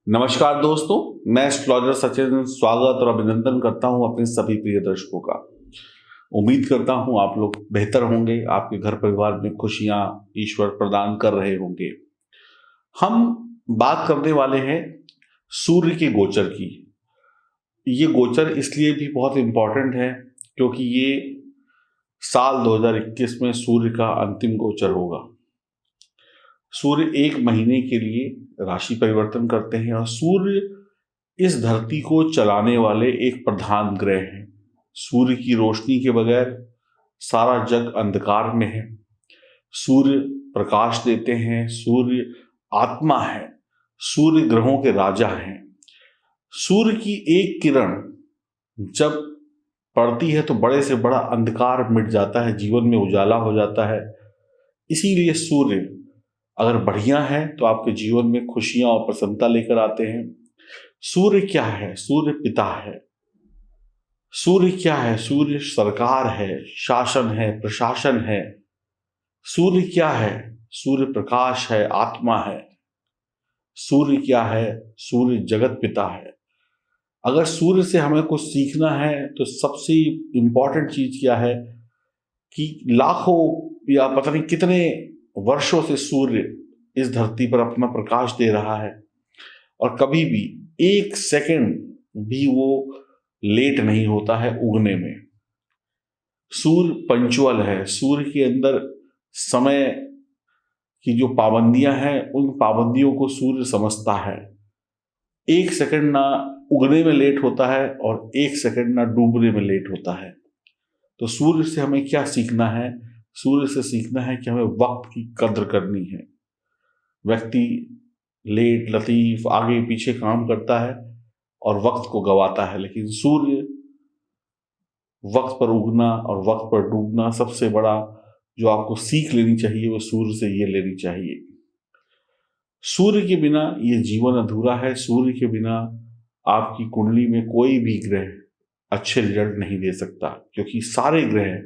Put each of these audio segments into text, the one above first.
नमस्कार दोस्तों, मैं एस्ट्रोलॉजर सचिन स्वागत और अभिनंदन करता हूं अपने सभी प्रिय दर्शकों का। उम्मीद करता हूं आप लोग बेहतर होंगे, आपके घर परिवार में खुशियां ईश्वर प्रदान कर रहे होंगे। हम बात करने वाले हैं सूर्य के गोचर की। ये गोचर इसलिए भी बहुत इंपॉर्टेंट है क्योंकि ये साल 2021 में सूर्य का अंतिम गोचर होगा। सूर्य एक महीने के लिए राशि परिवर्तन करते हैं और सूर्य इस धरती को चलाने वाले एक प्रधान ग्रह हैं। सूर्य की रोशनी के बगैर सारा जग अंधकार में है। सूर्य प्रकाश देते हैं, सूर्य आत्मा है, सूर्य ग्रहों के राजा हैं। सूर्य की एक किरण जब पड़ती है तो बड़े से बड़ा अंधकार मिट जाता है, जीवन में उजाला हो जाता है। इसीलिए सूर्य अगर बढ़िया है तो आपके जीवन में खुशियां और प्रसन्नता लेकर आते हैं। सूर्य क्या है? सूर्य पिता है। सूर्य क्या है? सूर्य सरकार है, शासन है, प्रशासन है। सूर्य क्या है? सूर्य प्रकाश है, आत्मा है। सूर्य क्या है? सूर्य जगत पिता है। अगर सूर्य से हमें कुछ सीखना है तो सबसे इंपॉर्टेंट चीज क्या है कि लाखों या पता नहीं कितने वर्षों से सूर्य इस धरती पर अपना प्रकाश दे रहा है और कभी भी एक सेकंड भी वो लेट नहीं होता है उगने में। सूर्य पंचुअल है। सूर्य के अंदर समय की जो पाबंदियां हैं उन पाबंदियों को सूर्य समझता है। एक सेकंड ना उगने में लेट होता है और एक सेकंड ना डूबने में लेट होता है। तो सूर्य से हमें क्या सीखना है? सूर्य से सीखना है कि हमें वक्त की कद्र करनी है। व्यक्ति लेट लतीफ आगे पीछे काम करता है और वक्त को गवाता है, लेकिन सूर्य वक्त पर उगना और वक्त पर डूबना सबसे बड़ा जो आपको सीख लेनी चाहिए वो सूर्य से ये लेनी चाहिए। सूर्य के बिना ये जीवन अधूरा है। सूर्य के बिना आपकी कुंडली में कोई भी ग्रह अच्छे रिजल्ट नहीं दे सकता, क्योंकि सारे ग्रह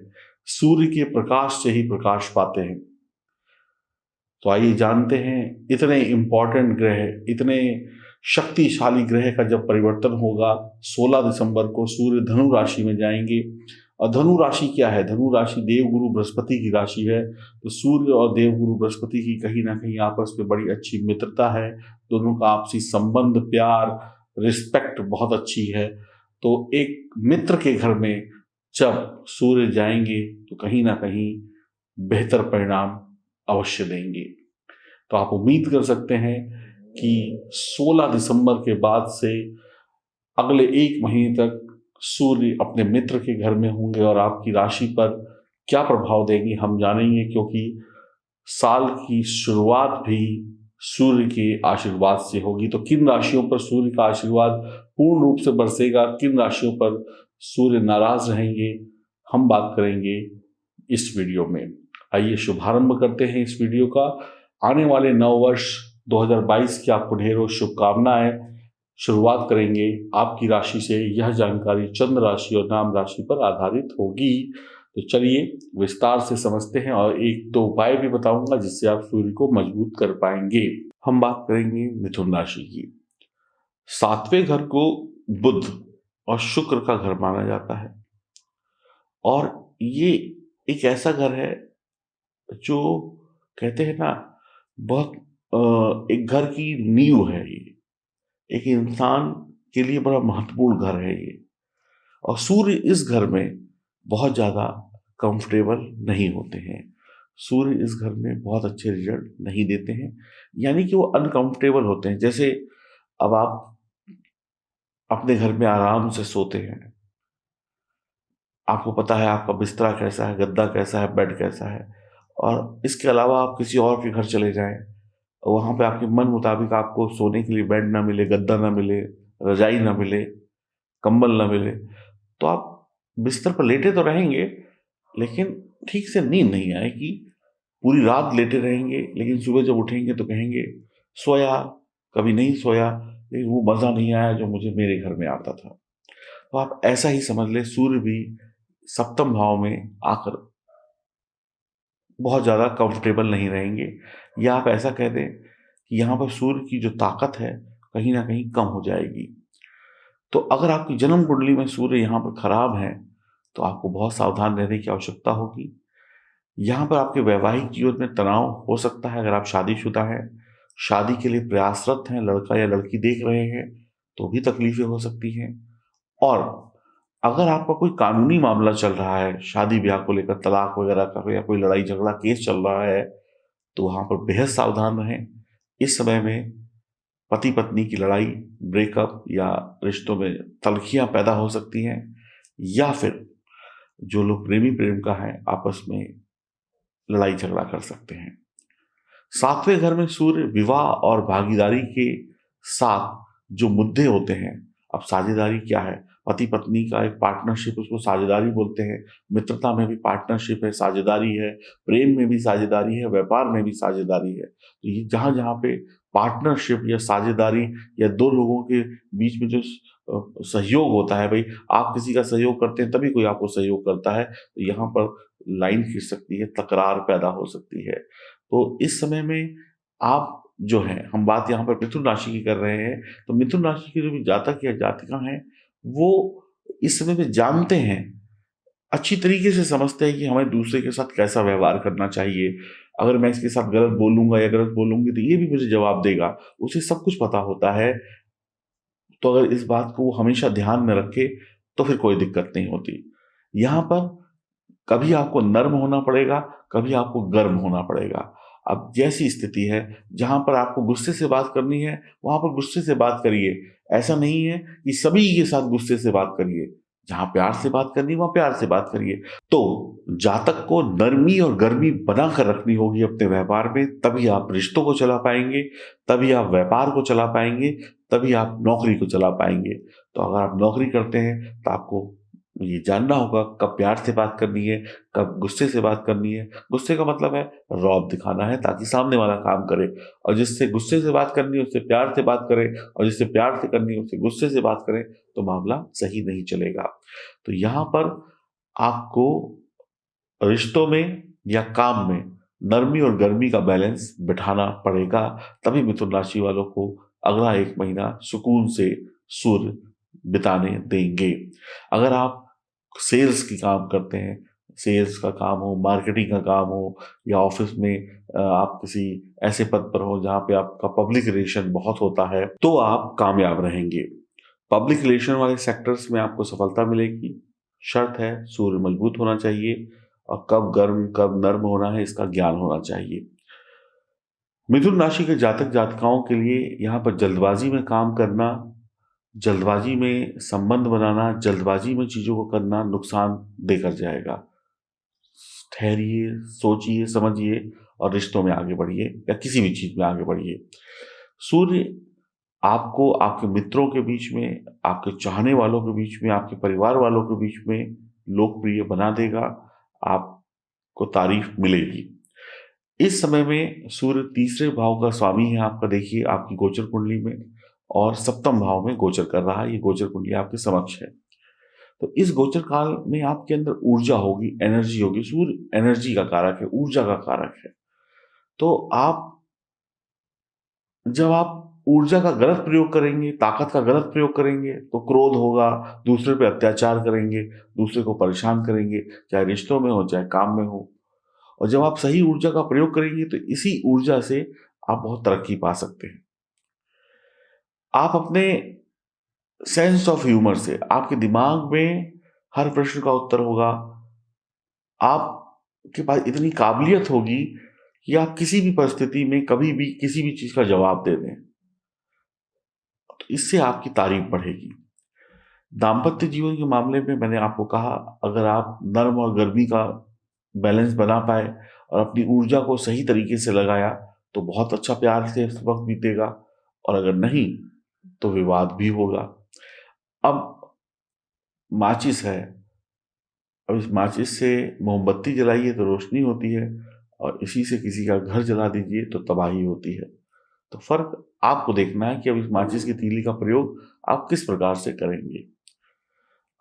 सूर्य के प्रकाश से ही प्रकाश पाते हैं। तो आइए जानते हैं इतने इंपॉर्टेंट ग्रह, इतने शक्तिशाली ग्रह का जब परिवर्तन होगा। 16 दिसंबर को सूर्य धनु राशि में जाएंगे। और धनु राशि क्या है? धनु राशि देवगुरु बृहस्पति की राशि है। तो सूर्य और देवगुरु बृहस्पति की कहीं ना कहीं आपस में बड़ी अच्छी मित्रता है। दोनों का आपसी संबंध, प्यार, रिस्पेक्ट बहुत अच्छी है। तो एक मित्र के घर में जब सूर्य जाएंगे तो कहीं ना कहीं बेहतर परिणाम अवश्य देंगे। तो आप उम्मीद कर सकते हैं कि 16 दिसंबर के बाद से अगले एक महीने तक सूर्य अपने मित्र के घर में होंगे और आपकी राशि पर क्या प्रभाव देंगे हम जानेंगे, क्योंकि साल की शुरुआत भी सूर्य के आशीर्वाद से होगी। तो किन राशियों पर सूर्य का आशीर्वाद पूर्ण रूप से बरसेगा, किन राशियों पर सूर्य नाराज रहेंगे, हम बात करेंगे इस वीडियो में। आइए शुभारंभ करते हैं इस वीडियो का। आने वाले नव वर्ष 2022 की आपको ढेरों शुभकामनाएं। शुरुआत करेंगे आपकी राशि से। यह जानकारी चंद्र राशि और नाम राशि पर आधारित होगी। तो चलिए विस्तार से समझते हैं और एक दो उपाय भी बताऊंगा जिससे आप सूर्य को मजबूत कर पाएंगे। हम बात करेंगे मिथुन राशि की। 7वें घर को बुध और शुक्र का घर माना जाता है और ये एक ऐसा घर है जो कहते हैं ना बहुत एक घर की नींव है। ये एक इंसान के लिए बड़ा महत्वपूर्ण घर है ये। और सूर्य इस घर में बहुत ज़्यादा कंफर्टेबल नहीं होते हैं। सूर्य इस घर में बहुत अच्छे रिजल्ट नहीं देते हैं, यानी कि वो अनकंफर्टेबल होते हैं। जैसे अब आप अपने घर में आराम से सोते हैं, आपको पता है आपका बिस्तरा कैसा है, गद्दा कैसा है, बेड कैसा है, और इसके अलावा आप किसी और के घर चले जाएं, वहाँ पे आपके मन मुताबिक आपको सोने के लिए बेड ना मिले, गद्दा ना मिले, रजाई ना मिले, कंबल ना मिले, तो आप बिस्तर पर लेटे तो रहेंगे लेकिन ठीक से नींद नहीं आएगी। पूरी रात लेटे रहेंगे लेकिन सुबह जब उठेंगे तो कहेंगे सोया, कभी नहीं सोया, लेकिन वो मज़ा नहीं आया जो मुझे मेरे घर में आता था। तो आप ऐसा ही समझ ले, सूर्य भी सप्तम भाव में आकर बहुत ज़्यादा कंफर्टेबल नहीं रहेंगे। या आप ऐसा कह दें कि यहाँ पर सूर्य की जो ताकत है कहीं ना कहीं कम हो जाएगी। तो अगर आपकी जन्म कुंडली में सूर्य यहाँ पर खराब है तो आपको बहुत सावधान रहने की आवश्यकता होगी। यहाँ पर आपके वैवाहिक जीवन में तनाव हो सकता है। अगर आप शादीशुदा हैं, शादी के लिए प्रयासरत हैं, लड़का या लड़की देख रहे हैं, तो भी तकलीफें हो सकती हैं। और अगर आपका कोई कानूनी मामला चल रहा है, शादी ब्याह को लेकर, तलाक वगैरह का, या कोई लड़ाई झगड़ा केस चल रहा है, तो वहां पर बेहद सावधान रहें। इस समय में पति पत्नी की लड़ाई, ब्रेकअप या रिश्तों में तल्खियां पैदा हो सकती हैं, या फिर जो लोग प्रेमी प्रेमिका हैं आपस में लड़ाई झगड़ा कर सकते हैं। सातवें घर में सूर्य विवाह और भागीदारी के साथ जो मुद्दे होते हैं, अब साझेदारी क्या है, पति पत्नी का एक पार्टनरशिप, उसको साझेदारी बोलते हैं। मित्रता में भी पार्टनरशिप है, साझेदारी है। प्रेम में भी साझेदारी है, व्यापार में भी साझेदारी है। तो ये जहां जहां पे पार्टनरशिप या साझेदारी या दो लोगों के बीच में जो सहयोग होता है, भाई आप किसी का सहयोग करते हैं तभी कोई आपको सहयोग करता है, तो यहाँ पर लाइन खींच सकती है, तकरार पैदा हो सकती है। तो इस समय में आप जो है, हम बात यहाँ पर मिथुन राशि की कर रहे हैं, तो मिथुन राशि के जो भी जातक या जातिका हैं वो इस समय में जानते हैं, अच्छी तरीके से समझते हैं कि हमें दूसरे के साथ कैसा व्यवहार करना चाहिए। अगर मैं इसके साथ गलत बोलूंगा या गलत बोलूंगी तो ये भी मुझे जवाब देगा, उसे सब कुछ पता होता है। तो अगर इस बात को वो हमेशा ध्यान में रखे तो फिर कोई दिक्कत नहीं होती। यहाँ पर कभी आपको नर्म होना पड़ेगा, कभी आपको गर्म होना पड़ेगा। अब जैसी स्थिति है, जहां पर आपको गुस्से से बात करनी है वहां पर गुस्से से बात करिए। ऐसा नहीं है कि सभी के साथ गुस्से से बात करिए। जहां प्यार से बात करनी वहां प्यार से बात करिए। तो जातक को नरमी और गर्मी बनाकर रखनी होगी अपने व्यवहार में, तभी आप रिश्तों को चला पाएंगे, तभी आप व्यापार को चला पाएंगे, तभी आप नौकरी को चला पाएंगे। तो अगर आप नौकरी करते हैं तो आपको ये जानना होगा कब प्यार से बात करनी है, कब गुस्से से बात करनी है। गुस्से का मतलब है रौब दिखाना है ताकि सामने वाला काम करे, और जिससे गुस्से से बात करनी है उससे प्यार से बात करें, और जिससे प्यार से करनी है उससे गुस्से से बात करें, तो मामला सही नहीं चलेगा। तो यहाँ पर आपको रिश्तों में या काम में नरमी और गर्मी का बैलेंस बिठाना पड़ेगा, तभी मिथुन राशि वालों को अगला एक महीना सुकून से सूर्य बिताने देंगे। अगर आप सेल्स की काम करते हैं, सेल्स का काम हो, मार्केटिंग का काम हो, या ऑफिस में आप किसी ऐसे पद पर हो जहां पे आपका पब्लिक रिलेशन बहुत होता है, तो आप कामयाब रहेंगे। पब्लिक रिलेशन वाले सेक्टर्स में आपको सफलता मिलेगी। शर्त है सूर्य मजबूत होना चाहिए, और कब गर्म कब नर्म होना है इसका ज्ञान होना चाहिए। मिथुन राशि के जातक जातिकाओं के लिए यहाँ पर जल्दबाजी में काम करना, जल्दबाजी में संबंध बनाना, जल्दबाजी में चीजों को करना नुकसान देकर जाएगा। ठहरिए, सोचिए, समझिए और रिश्तों में आगे बढ़िए, या किसी भी चीज में आगे बढ़िए। सूर्य आपको आपके मित्रों के बीच में, आपके चाहने वालों के बीच में, आपके परिवार वालों के बीच में लोकप्रिय बना देगा। आपको तारीफ मिलेगी। इस समय में सूर्य तीसरे भाव का स्वामी है आपका, देखिए आपकी गोचर कुंडली में, और सप्तम भाव में गोचर कर रहा है। ये गोचर कुंडली आपके समक्ष है। तो इस गोचर काल में आपके अंदर ऊर्जा होगी, एनर्जी होगी। सूर्य एनर्जी का कारक है, ऊर्जा का कारक है। तो जब आप ऊर्जा का गलत प्रयोग करेंगे, ताकत का गलत प्रयोग करेंगे, तो क्रोध होगा, दूसरे पे अत्याचार करेंगे, दूसरे को परेशान करेंगे, चाहे रिश्तों में हो चाहे काम में हो। और जब आप सही ऊर्जा का प्रयोग करेंगे तो इसी ऊर्जा से आप बहुत तरक्की पा सकते हैं। आप अपने सेंस ऑफ ह्यूमर से, आपके दिमाग में हर प्रश्न का उत्तर होगा। आपके पास इतनी काबिलियत होगी कि आप किसी भी परिस्थिति में कभी भी किसी भी चीज का जवाब दे दें, तो इससे आपकी तारीफ बढ़ेगी। दाम्पत्य जीवन के मामले में मैंने आपको कहा, अगर आप नर्म और गर्मी का बैलेंस बना पाए और अपनी ऊर्जा को सही तरीके से लगाया तो बहुत अच्छा प्यार से वक्त बीतेगा, और अगर नहीं तो विवाद भी होगा। अब माचिस है, अब इस माचिस से मोमबत्ती जलाइए तो रोशनी होती है, और इसी से किसी का घर जला दीजिए तो तबाही होती है। तो फर्क आपको देखना है कि अब इस माचिस की तीली का प्रयोग आप किस प्रकार से करेंगे,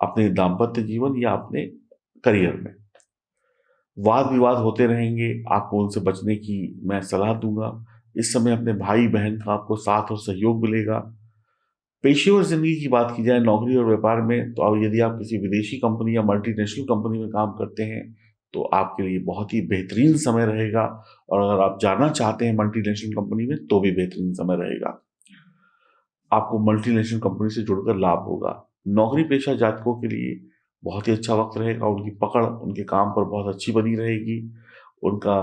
अपने दाम्पत्य जीवन या अपने करियर में। वाद विवाद होते रहेंगे, आपको उनसे बचने की मैं सलाह दूंगा। इस समय अपने भाई बहन का आपको साथ और सहयोग मिलेगा। पेशेवर जिंदगी की बात की जाए नौकरी और व्यापार में, तो अब यदि आप किसी विदेशी कंपनी या मल्टीनेशनल कंपनी में काम करते हैं तो आपके लिए बहुत ही बेहतरीन समय रहेगा। और अगर आप जाना चाहते हैं मल्टीनेशनल कंपनी में तो भी बेहतरीन समय रहेगा। आपको मल्टीनेशनल कंपनी से जुड़कर लाभ होगा। नौकरी पेशा जातकों के लिए बहुत ही अच्छा वक्त रहेगा। उनकी पकड़ उनके काम पर बहुत अच्छी बनी रहेगी। उनका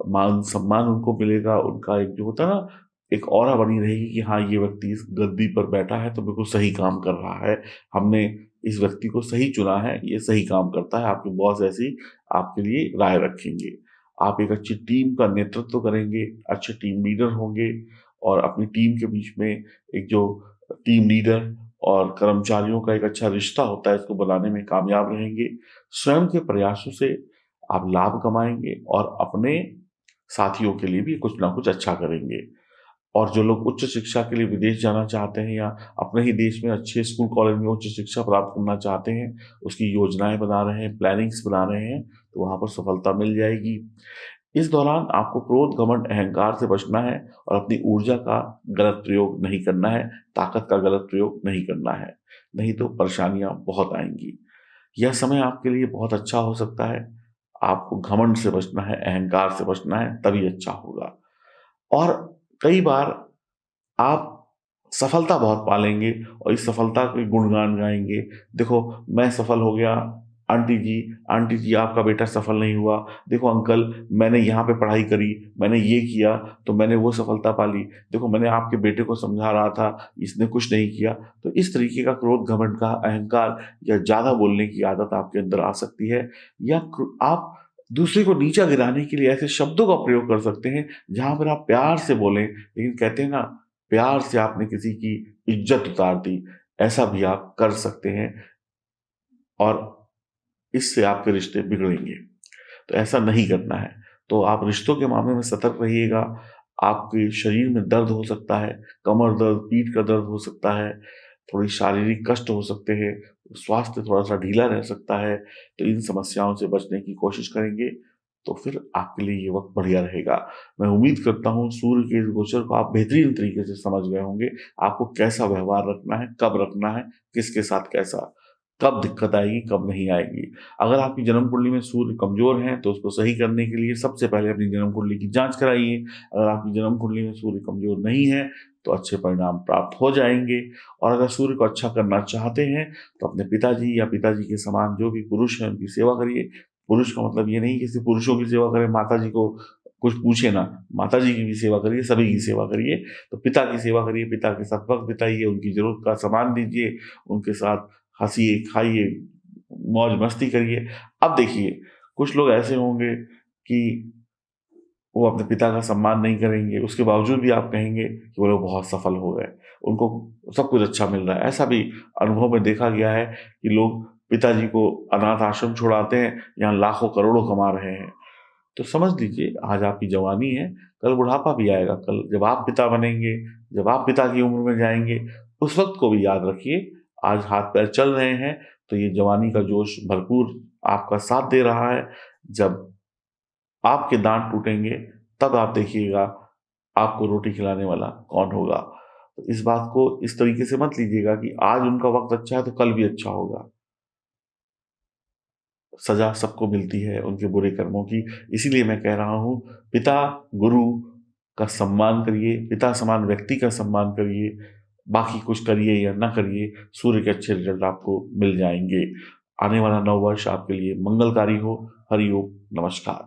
मान सम्मान उनको मिलेगा। उनका एक जो होता है ना, एक ऑरा बनी रहेगी कि हाँ, ये व्यक्ति इस गद्दी पर बैठा है तो बिल्कुल सही काम कर रहा है, हमने इस व्यक्ति को सही चुना है, ये सही काम करता है। आपके बॉस ऐसी आपके लिए राय रखेंगे। आप एक अच्छी टीम का नेतृत्व करेंगे, अच्छे टीम लीडर होंगे और अपनी टीम के बीच में एक जो टीम लीडर और कर्मचारियों का एक अच्छा रिश्ता होता है, इसको बनाने में कामयाब रहेंगे। स्वयं के प्रयासों से आप लाभ कमाएंगे और अपने साथियों के लिए भी कुछ ना कुछ अच्छा करेंगे। और जो लोग उच्च शिक्षा के लिए विदेश जाना चाहते हैं या अपने ही देश में अच्छे स्कूल कॉलेज में उच्च शिक्षा प्राप्त करना चाहते हैं, उसकी योजनाएं बना रहे हैं, प्लानिंग्स बना रहे हैं, तो वहां पर सफलता मिल जाएगी। इस दौरान आपको क्रोध, घमंड, अहंकार से बचना है और अपनी ऊर्जा का गलत प्रयोग नहीं करना है, ताकत का गलत प्रयोग नहीं करना है, नहीं तो परेशानियां बहुत आएंगी। यह समय आपके लिए बहुत अच्छा हो सकता है। आपको घमंड से बचना है, अहंकार से बचना है, तभी अच्छा होगा। और कई बार आप सफलता बहुत पालेंगे और इस सफलता के गुणगान गाएंगे। देखो, मैं सफल हो गया, आंटी जी आपका बेटा सफल नहीं हुआ। देखो अंकल, मैंने यहाँ पे पढ़ाई करी, मैंने ये किया तो मैंने वो सफलता पाली। देखो, मैंने आपके बेटे को समझा रहा था, इसने कुछ नहीं किया। तो इस तरीके का क्रोध, घमंड का, अहंकार या ज्यादा बोलने की आदत आपके अंदर आ सकती है। या आप दूसरे को नीचा गिराने के लिए ऐसे शब्दों का प्रयोग कर सकते हैं जहां पर आप प्यार से बोलें, लेकिन कहते हैं ना, प्यार से आपने किसी की इज्जत उतार दी, ऐसा भी आप कर सकते हैं और इससे आपके रिश्ते बिगड़ेंगे। तो ऐसा नहीं करना है। तो आप रिश्तों के मामले में सतर्क रहिएगा। आपके शरीर में दर्द हो सकता है, कमर दर्द, पीठ का दर्द हो सकता है, थोड़ी शारीरिक कष्ट हो सकते हैं, स्वास्थ्य थोड़ा सा ढीला रह सकता है। तो इन समस्याओं से बचने की कोशिश करेंगे तो फिर आपके लिए ये वक्त बढ़िया रहेगा। मैं उम्मीद करता हूँ सूर्य के इस गोचर को आप बेहतरीन तरीके से समझ गए होंगे। आपको कैसा व्यवहार रखना है, कब रखना है, किसके साथ कैसा, कब दिक्कत आएगी, कब नहीं आएगी। अगर आपकी जन्म कुंडली में सूर्य कमजोर है तो उसको सही करने के लिए सबसे पहले अपनी जन्म कुंडली की जांच कराइए। अगर आपकी जन्म कुंडली में सूर्य कमजोर नहीं है तो अच्छे परिणाम प्राप्त हो जाएंगे। और अगर सूर्य को अच्छा करना चाहते हैं तो अपने पिताजी या पिताजी के समान जो भी पुरुष हैं उनकी सेवा करिए। पुरुष का मतलब ये नहीं कि सिर्फ पुरुषों की सेवा करें, माता जी को कुछ पूछे ना, माता जी की भी सेवा करिए, सभी की सेवा करिए। तो पिता की सेवा करिए, पिता के साथ वक्त बिताइए, उनकी जरूरत का सामान दीजिए, उनके साथ हंसिए, खाइए, मौज मस्ती करिए। अब देखिए, कुछ लोग ऐसे होंगे कि वो अपने पिता का सम्मान नहीं करेंगे, उसके बावजूद भी आप कहेंगे कि वो लोग बहुत सफल हो गए, उनको सब कुछ अच्छा मिल रहा है। ऐसा भी अनुभव में देखा गया है कि लोग पिताजी को अनाथ आश्रम छोड़ाते हैं, यहाँ लाखों करोड़ों कमा रहे हैं। तो समझ लीजिए, आज आपकी जवानी है, कल बुढ़ापा भी आएगा। कल जब आप पिता बनेंगे, जब आप पिता की उम्र में जाएंगे, उस वक्त को भी याद रखिए। आज हाथ पैर चल रहे हैं तो ये जवानी का जोश भरपूर आपका साथ दे रहा है। जब आपके दांत टूटेंगे तब आप देखिएगा आपको रोटी खिलाने वाला कौन होगा। तो इस बात को इस तरीके से मत लीजिएगा कि आज उनका वक्त अच्छा है तो कल भी अच्छा होगा। सजा सबको मिलती है उनके बुरे कर्मों की। इसीलिए मैं कह रहा हूं, पिता, गुरु का सम्मान करिए, पिता समान व्यक्ति का सम्मान करिए। बाकी कुछ करिए या ना करिए, सूर्य के अच्छे रिजल्ट आपको मिल जाएंगे। आने वाला नव वर्ष आपके लिए मंगलकारी हो। हरि ओम, नमस्कार।